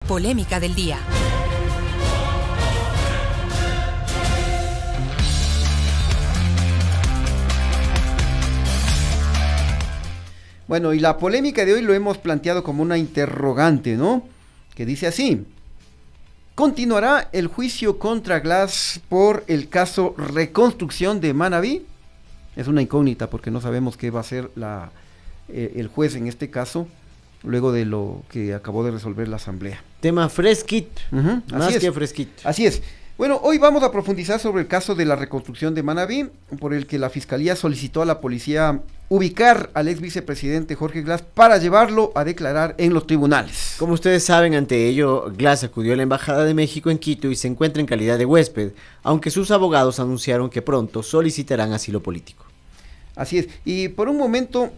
polémica del día. Bueno, y la polémica de hoy lo hemos planteado como una interrogante, ¿no? Que dice así: ¿continuará el juicio contra Glass por el caso Reconstrucción de Manabí? Es una incógnita porque no sabemos qué va a hacer el juez en este caso, luego de lo que acabó de resolver la asamblea. Tema fresquito, más que fresquito. Así es. Bueno, hoy vamos a profundizar sobre el caso de la reconstrucción de Manabí, por el que la Fiscalía solicitó a la policía ubicar al ex vicepresidente Jorge Glass para llevarlo a declarar en los tribunales. Como ustedes saben, ante ello, Glass acudió a la Embajada de México en Quito y se encuentra en calidad de huésped, aunque sus abogados anunciaron que pronto solicitarán asilo político. Así es, y por un momento,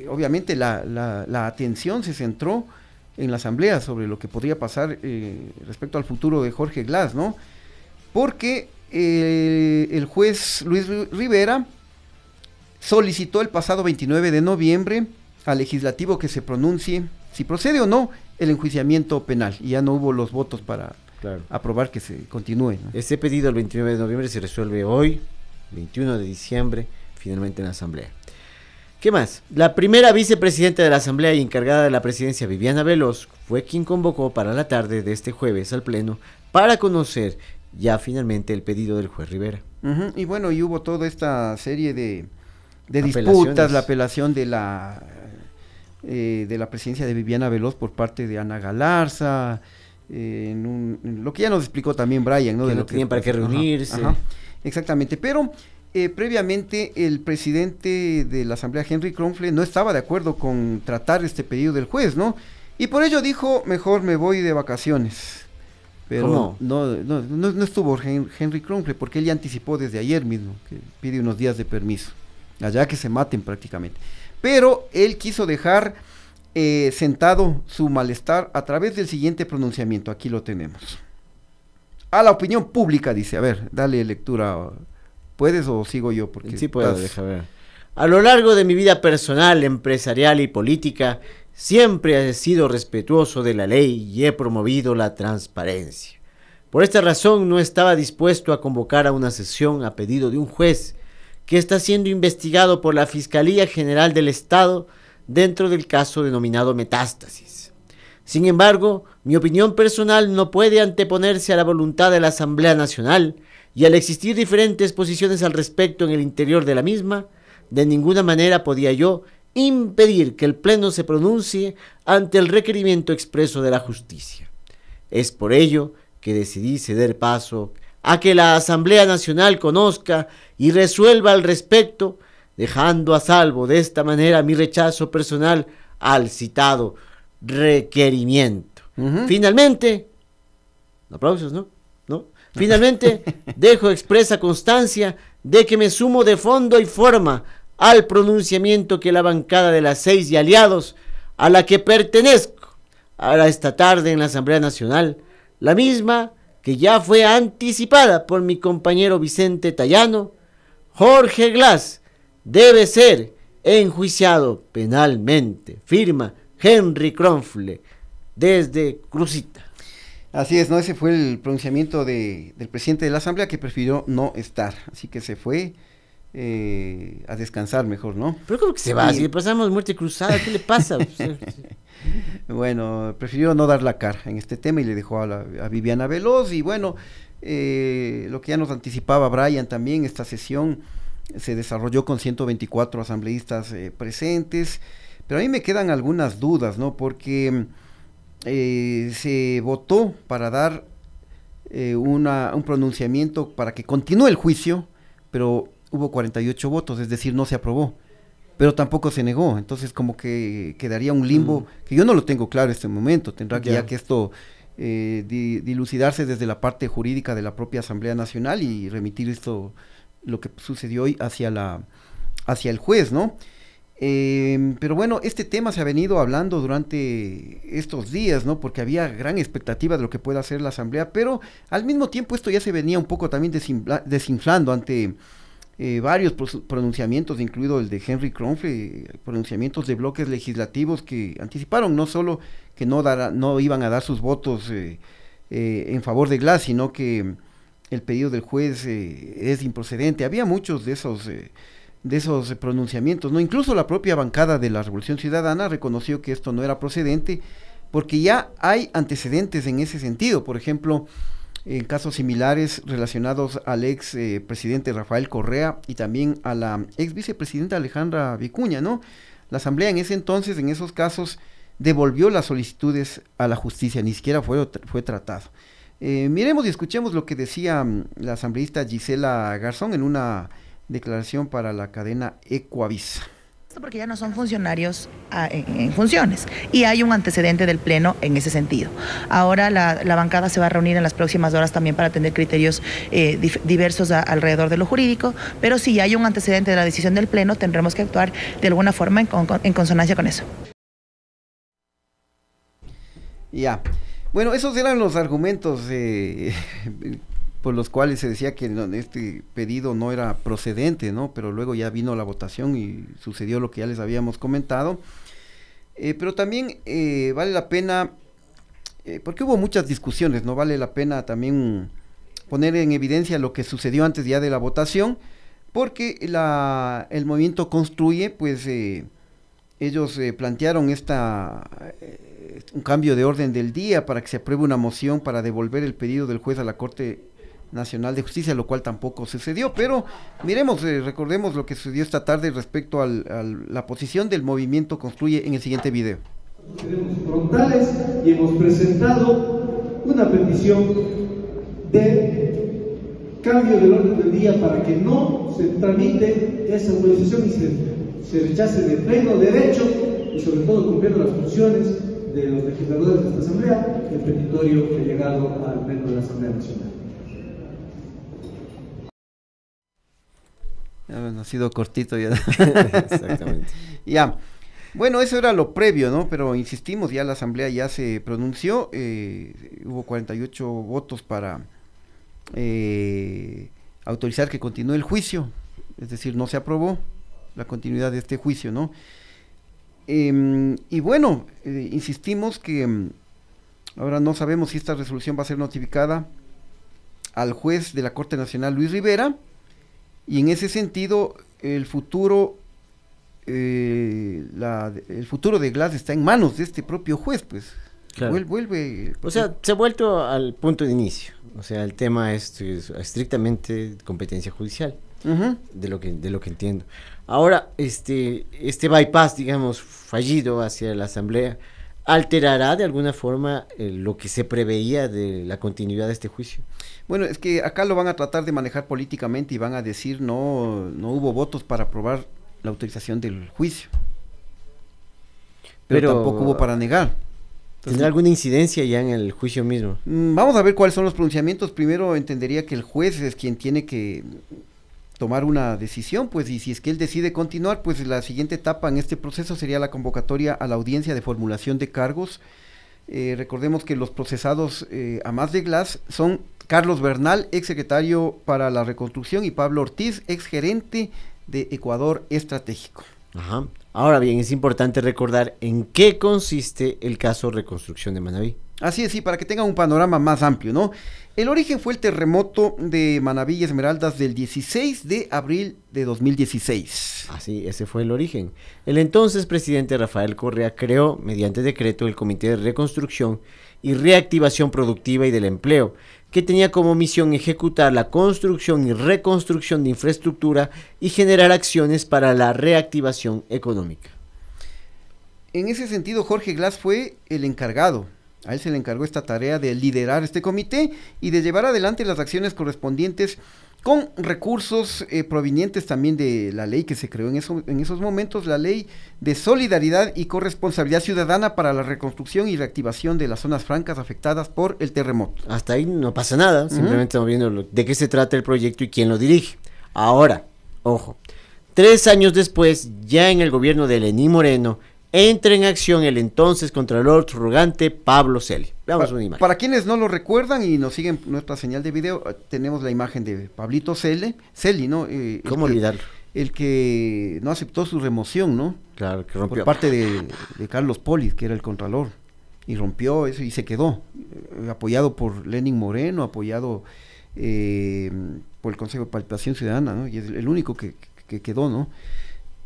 obviamente la atención se centró en la asamblea sobre lo que podría pasar respecto al futuro de Jorge Glass, ¿no? Porque el juez Luis Rivera solicitó el pasado 29 de noviembre al legislativo que se pronuncie si procede o no el enjuiciamiento penal, y ya no hubo los votos para aprobar que se continúe, ¿no? Ese pedido el 29 de noviembre se resuelve hoy, 21 de diciembre, finalmente en la asamblea. ¿Qué más? La primera vicepresidenta de la Asamblea y encargada de la presidencia, Viviana Veloz, fue quien convocó para la tarde de este jueves al Pleno para conocer ya finalmente el pedido del juez Rivera. Y bueno, y hubo toda esta serie de disputas, la apelación de la presidencia de Viviana Veloz por parte de Ana Galarza, lo que ya nos explicó también Brian, ¿no? Que de no lo tenían para qué reunirse. Exactamente, pero previamente el presidente de la Asamblea, Henry Kronfle, no estaba de acuerdo con tratar este pedido del juez, ¿no? Y por ello dijo, mejor me voy de vacaciones. Pero no estuvo Henry Kronfle, porque él ya anticipó desde ayer mismo que pide unos días de permiso, allá que se maten prácticamente. Pero él quiso dejar sentado su malestar a través del siguiente pronunciamiento, aquí lo tenemos. A la opinión pública, dice, a ver, dale lectura. ¿Puedes o sigo yo? Porque sí puedo, deja ver. A lo largo de mi vida personal, empresarial y política, siempre he sido respetuoso de la ley y he promovido la transparencia. Por esta razón no estaba dispuesto a convocar a una sesión a pedido de un juez que está siendo investigado por la Fiscalía General del Estado dentro del caso denominado Metástasis. Sin embargo, mi opinión personal no puede anteponerse a la voluntad de la Asamblea Nacional, y al existir diferentes posiciones al respecto en el interior de la misma, de ninguna manera podía yo impedir que el Pleno se pronuncie ante el requerimiento expreso de la justicia. Es por ello que decidí ceder paso a que la Asamblea Nacional conozca y resuelva al respecto, dejando a salvo de esta manera mi rechazo personal al citado requerimiento. Finalmente, aplausos, ¿no? Finalmente, dejo expresa constancia de que me sumo de fondo y forma al pronunciamiento que la bancada de las 6 y aliados, a la que pertenezco, hará esta tarde en la Asamblea Nacional, la misma que ya fue anticipada por mi compañero Vicente Tayano. Jorge Glass debe ser enjuiciado penalmente, firma Henry Kronfle, desde Crucita. Así es, ¿no? Ese fue el pronunciamiento del presidente de la Asamblea, que prefirió no estar, así que se fue a descansar mejor, ¿no? Pero ¿cómo que se va? Si le pasamos muerte cruzada, ¿qué le pasa? Bueno, prefirió no dar la cara en este tema y le dejó a Viviana Veloz. Y bueno, lo que ya nos anticipaba Brian también, esta sesión se desarrolló con 124 asambleístas presentes, pero a mí me quedan algunas dudas, ¿no? Porque se votó para dar un pronunciamiento para que continúe el juicio, pero hubo 48 votos, es decir, no se aprobó, pero tampoco se negó. Entonces como que quedaría un limbo que yo no lo tengo claro en este momento. Tendrá que ya que esto dilucidarse desde la parte jurídica de la propia Asamblea Nacional y remitir esto, lo que sucedió hoy, hacia el juez, ¿no? Pero bueno, este tema se ha venido hablando durante estos días, ¿no? Porque había gran expectativa de lo que pueda hacer la Asamblea, pero al mismo tiempo esto ya se venía un poco también desinflando ante varios pronunciamientos, incluido el de Henry Kronfle, pronunciamientos de bloques legislativos que anticiparon no solo que no iban a dar sus votos en favor de Glass, sino que el pedido del juez es improcedente. Había muchos de esos pronunciamientos, ¿no? Incluso la propia bancada de la Revolución Ciudadana reconoció que esto no era procedente, porque ya hay antecedentes en ese sentido. Por ejemplo, en casos similares relacionados al ex presidente Rafael Correa y también a la ex vicepresidenta Alejandra Vicuña, ¿no? La Asamblea en ese entonces, en esos casos, devolvió las solicitudes a la justicia, ni siquiera fue tratado. Miremos y escuchemos lo que decía la asambleísta Gisela Garzón en una declaración para la cadena Ecoavisa. Porque ya no son funcionarios en funciones y hay un antecedente del Pleno en ese sentido. Ahora la bancada se va a reunir en las próximas horas también para atender criterios diversos alrededor de lo jurídico, pero si hay un antecedente de la decisión del Pleno, tendremos que actuar de alguna forma en consonancia con eso. Ya, bueno, esos eran los argumentos por los cuales se decía que este pedido no era procedente, ¿no? Pero luego ya vino la votación y sucedió lo que ya les habíamos comentado. Pero también vale la pena, porque hubo muchas discusiones, ¿no? Vale la pena también poner en evidencia lo que sucedió antes ya de la votación, porque el movimiento Construye, pues ellos plantearon un cambio de orden del día para que se apruebe una moción para devolver el pedido del juez a la Corte Nacional de Justicia, lo cual tampoco sucedió. Pero miremos, recordemos lo que sucedió esta tarde respecto a la posición del movimiento Construye en el siguiente video. Tenemos frontales y hemos presentado una petición de cambio del orden del día para que no se tramite esa autorización y se rechace de pleno derecho y sobre todo cumpliendo las funciones de los legisladores de esta Asamblea, el petitorio que ha llegado al Pleno de la Asamblea Nacional. Ha sido cortito ya. Exactamente. Ya. Bueno, eso era lo previo, ¿no? Pero insistimos, ya la Asamblea ya se pronunció, hubo 48 votos para autorizar que continúe el juicio, es decir, no se aprobó la continuidad de este juicio, ¿no? Y bueno, insistimos que ahora no sabemos si esta resolución va a ser notificada al juez de la Corte Nacional, Luis Rivera, y en ese sentido el futuro de Glass está en manos de este propio juez, pues. Claro. Vuelve. O sea, se ha vuelto al punto de inicio. O sea, el tema es estrictamente competencia judicial, de lo que entiendo. Ahora, este bypass, digamos, fallido hacia la Asamblea, ¿alterará de alguna forma lo que se preveía de la continuidad de este juicio? Bueno, es que acá lo van a tratar de manejar políticamente y van a decir no hubo votos para aprobar la autorización del juicio. Pero tampoco hubo para negar. ¿Tendrá alguna incidencia ya en el juicio mismo? Vamos a ver cuáles son los pronunciamientos. Primero entendería que el juez es quien tiene que tomar una decisión, pues, y si es que él decide continuar, pues la siguiente etapa en este proceso sería la convocatoria a la audiencia de formulación de cargos. Recordemos que los procesados a más de Glass son Carlos Bernal, ex secretario para la reconstrucción, y Pablo Ortiz, ex gerente de Ecuador Estratégico. Ajá. Ahora bien, es importante recordar en qué consiste el caso Reconstrucción de Manabí. Así es, sí, para que tengan un panorama más amplio, ¿no? El origen fue el terremoto de Manabí y Esmeraldas del 16 de abril de 2016. Así, ese fue el origen. El entonces presidente Rafael Correa creó, mediante decreto, el Comité de Reconstrucción y Reactivación Productiva y del Empleo, que tenía como misión ejecutar la construcción y reconstrucción de infraestructura y generar acciones para la reactivación económica. En ese sentido, Jorge Glass fue el encargado. A él se le encargó esta tarea de liderar este comité y de llevar adelante las acciones correspondientes con recursos provenientes también de la ley que se creó en esos momentos, la Ley de Solidaridad y Corresponsabilidad Ciudadana para la reconstrucción y reactivación de las zonas francas afectadas por el terremoto. Hasta ahí no pasa nada, simplemente estamos viendo de qué se trata el proyecto y quién lo dirige. Ahora, ojo, 3 años después, ya en el gobierno de Lenín Moreno, entra en acción el entonces Contralor Surrogante Pablo Celi. Veamos una imagen. Para quienes no lo recuerdan y nos siguen nuestra señal de video, tenemos la imagen de Pablito Celi, ¿no? ¿Cómo olvidarlo? El que no aceptó su remoción, ¿no? Claro, que rompió. Por parte de Carlos Polis, que era el Contralor, y rompió eso y se quedó, apoyado por Lenin Moreno, apoyado por el Consejo de Participación Ciudadana, ¿no? Y es el único que quedó, ¿no?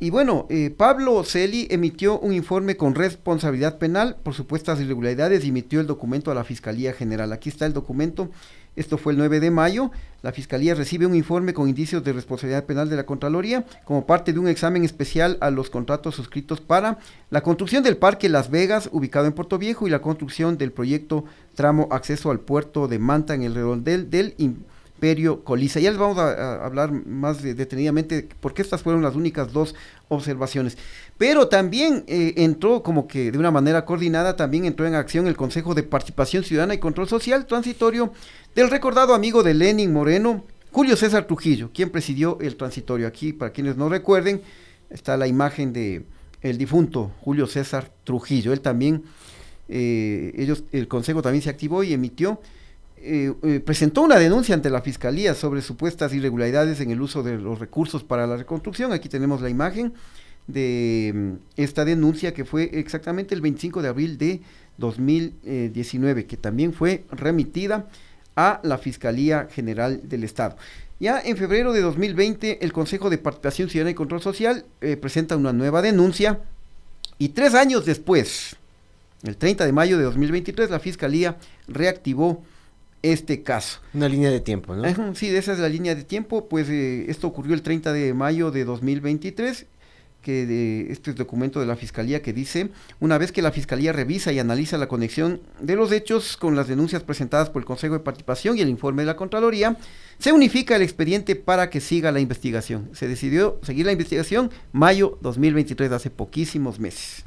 Y bueno, Pablo Celi emitió un informe con responsabilidad penal por supuestas irregularidades y emitió el documento a la Fiscalía General. Aquí está el documento, esto fue el 9 de mayo, la Fiscalía recibe un informe con indicios de responsabilidad penal de la Contraloría como parte de un examen especial a los contratos suscritos para la construcción del Parque Las Vegas, ubicado en Puerto Viejo, y la construcción del proyecto tramo acceso al puerto de Manta en el redondel del Imperio Coliza. Ya les vamos a hablar más detenidamente porque estas fueron las únicas dos observaciones. Pero también entró como que de una manera coordinada, también entró en acción el Consejo de Participación Ciudadana y Control Social transitorio del recordado amigo de Lenin Moreno, Julio César Trujillo, quien presidió el transitorio. Aquí, para quienes no recuerden, está la imagen de el difunto Julio César Trujillo. Él también, el Consejo también se activó y emitió presentó una denuncia ante la Fiscalía sobre supuestas irregularidades en el uso de los recursos para la reconstrucción. Aquí tenemos la imagen de esta denuncia que fue exactamente el 25 de abril de 2019, que también fue remitida a la Fiscalía General del Estado. Ya en febrero de 2020, el Consejo de Participación Ciudadana y Control Social presenta una nueva denuncia y 3 años después, el 30 de mayo de 2023, la Fiscalía reactivó este caso. Una línea de tiempo, ¿no? Sí, esa es la línea de tiempo, pues esto ocurrió el 30 de mayo de 2023, que este es documento de la Fiscalía que dice: una vez que la Fiscalía revisa y analiza la conexión de los hechos con las denuncias presentadas por el Consejo de Participación y el informe de la Contraloría, se unifica el expediente para que siga la investigación. Se decidió seguir la investigación mayo 2023, hace poquísimos meses.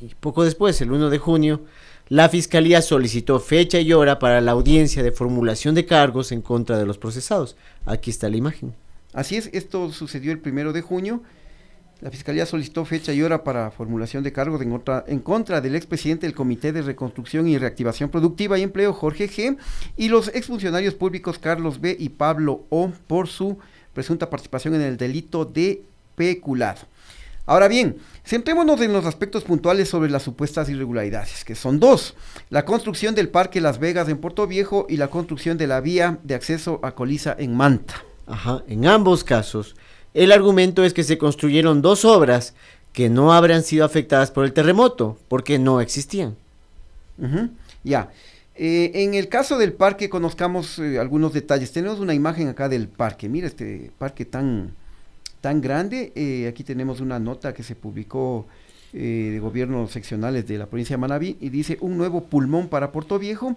Y poco después, el 1 de junio, la Fiscalía solicitó fecha y hora para la audiencia de formulación de cargos en contra de los procesados. Aquí está la imagen. Así es, esto sucedió el 1 de junio. La Fiscalía solicitó fecha y hora para formulación de cargos en contra del expresidente del Comité de Reconstrucción y Reactivación Productiva y Empleo, Jorge G., y los exfuncionarios públicos Carlos B. y Pablo O. por su presunta participación en el delito de peculado. Ahora bien, centrémonos en los aspectos puntuales sobre las supuestas irregularidades, que son dos: la construcción del Parque Las Vegas en Puerto Viejo y la construcción de la vía de acceso a Coliza en Manta. Ajá, en ambos casos, el argumento es que se construyeron dos obras que no habrían sido afectadas por el terremoto, porque no existían. Ya. En el caso del parque, conozcamos algunos detalles. Tenemos una imagen acá del parque. Mira este parque tan grande. Aquí tenemos una nota que se publicó de gobiernos seccionales de la provincia de Manabí y dice: un nuevo pulmón para Puerto Viejo.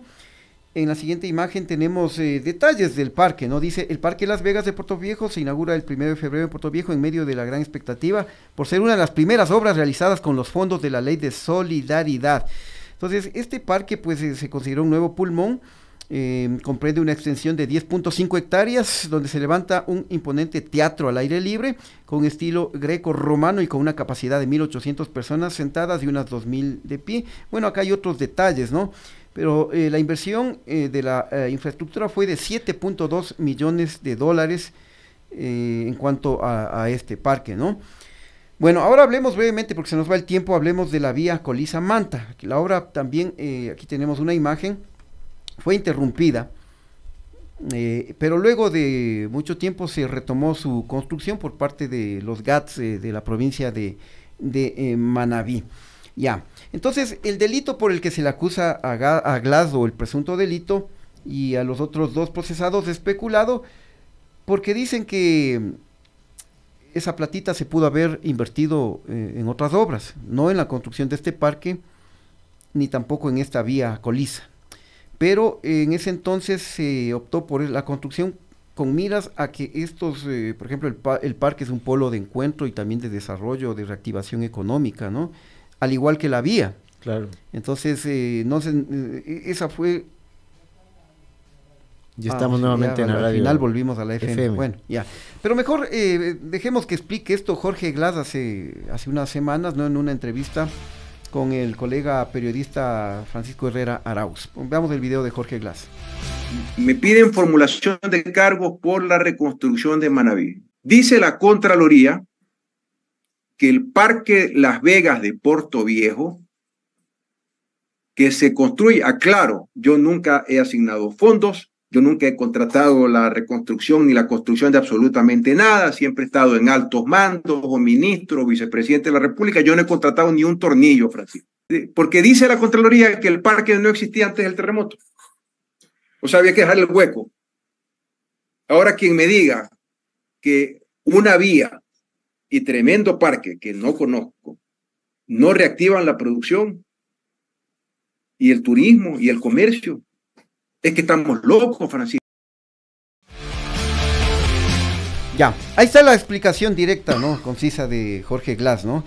En la siguiente imagen tenemos detalles del parque, ¿no? Dice: el Parque Las Vegas de Puerto Viejo se inaugura el 1 de febrero en Puerto Viejo en medio de la gran expectativa por ser una de las primeras obras realizadas con los fondos de la Ley de Solidaridad. Entonces, este parque pues se consideró un nuevo pulmón. Comprende una extensión de 10.5 hectáreas donde se levanta un imponente teatro al aire libre con estilo greco-romano y con una capacidad de 1.800 personas sentadas y unas 2.000 de pie. Bueno, acá hay otros detalles, ¿no? Pero la inversión de la infraestructura fue de 7.2 millones de dólares en cuanto a este parque, ¿no? Bueno, ahora hablemos brevemente, porque se nos va el tiempo, hablemos de la vía Coliza-Manta. La obra también, aquí tenemos una imagen, fue interrumpida, pero luego de mucho tiempo se retomó su construcción por parte de los GATS de la provincia de Manabí. Ya, entonces el delito por el que se le acusa a Glasgow, el presunto delito, y a los otros dos procesados es peculado, porque dicen que esa platita se pudo haber invertido en otras obras, no en la construcción de este parque, ni tampoco en esta vía Coliza. Pero en ese entonces se optó por la construcción con miras a que estos, por ejemplo, el parque es un polo de encuentro y también de desarrollo, de reactivación económica, ¿no? Al igual que la vía. Claro. Entonces, esa fue... Ya estamos nuevamente en la radio. Al final volvimos a la FM. FM. Bueno, ya. Pero mejor dejemos que explique esto Jorge Glass hace unas semanas, ¿no? En una entrevista con el colega periodista Francisco Herrera Arauz. Veamos el video de Jorge Glass. Me piden formulación de cargos por la reconstrucción de Manabí. Dice la Contraloría que el Parque Las Vegas de Puerto Viejo, que se construye, aclaro, yo nunca he asignado fondos, yo nunca he contratado la reconstrucción ni la construcción de absolutamente nada, siempre he estado en altos mandos, o ministro, o vicepresidente de la República, yo no he contratado ni un tornillo, Francisco. Porque dice la Contraloría que el parque no existía antes del terremoto. O sea, había que dejar el hueco. Ahora quien me diga que una vía y tremendo parque que no conozco no reactivan la producción y el turismo y el comercio, es que estamos locos, Francisco. Ya, ahí está la explicación directa, ¿no? Concisa de Jorge Glass, ¿no?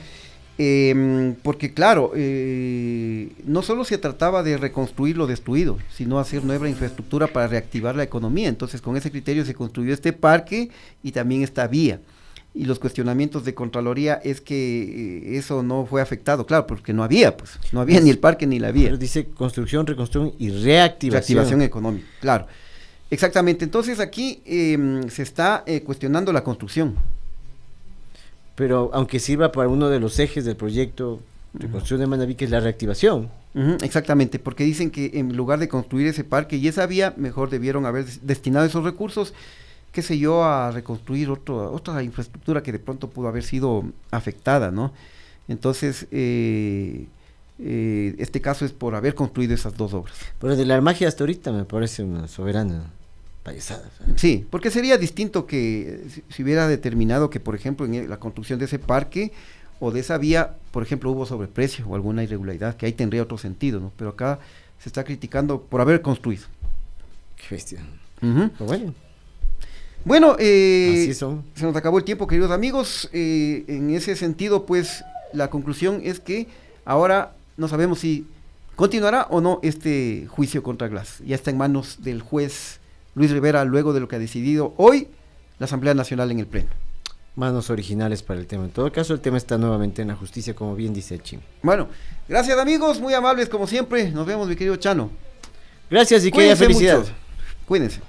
Porque claro, no solo se trataba de reconstruir lo destruido, sino hacer nueva infraestructura para reactivar la economía. Entonces con ese criterio se construyó este parque y también esta vía. Y los cuestionamientos de Contraloría es que eso no fue afectado, claro, porque no había ni el parque ni la vía. Pero dice construcción, reconstrucción y reactivación. Reactivación económica, claro. Exactamente, entonces aquí se está cuestionando la construcción. Pero aunque sirva para uno de los ejes del proyecto de construcción de Manabí, que es la reactivación. Exactamente, porque dicen que en lugar de construir ese parque y esa vía, mejor debieron haber destinado esos recursos, qué sé yo, a reconstruir otra infraestructura que de pronto pudo haber sido afectada, ¿no? Entonces, este caso es por haber construido esas dos obras. Pero de la magia hasta ahorita me parece una soberana payasada. ¿Sabes? Sí, porque sería distinto que si hubiera determinado que, por ejemplo, en la construcción de ese parque o de esa vía, por ejemplo, hubo sobreprecio o alguna irregularidad, que ahí tendría otro sentido, ¿no? Pero acá se está criticando por haber construido. Qué bestia. Pero bueno. Bueno, así son. Se nos acabó el tiempo, queridos amigos. En ese sentido, pues, la conclusión es que ahora no sabemos si continuará o no este juicio contra Glass. Ya está en manos del juez Luis Rivera, luego de lo que ha decidido hoy la Asamblea Nacional en el Pleno. Manos originales para el tema. En todo caso, el tema está nuevamente en la justicia, como bien dice Chim. Bueno, gracias amigos, muy amables como siempre. Nos vemos, mi querido Chano. Gracias y que haya felicidad. Cuídense.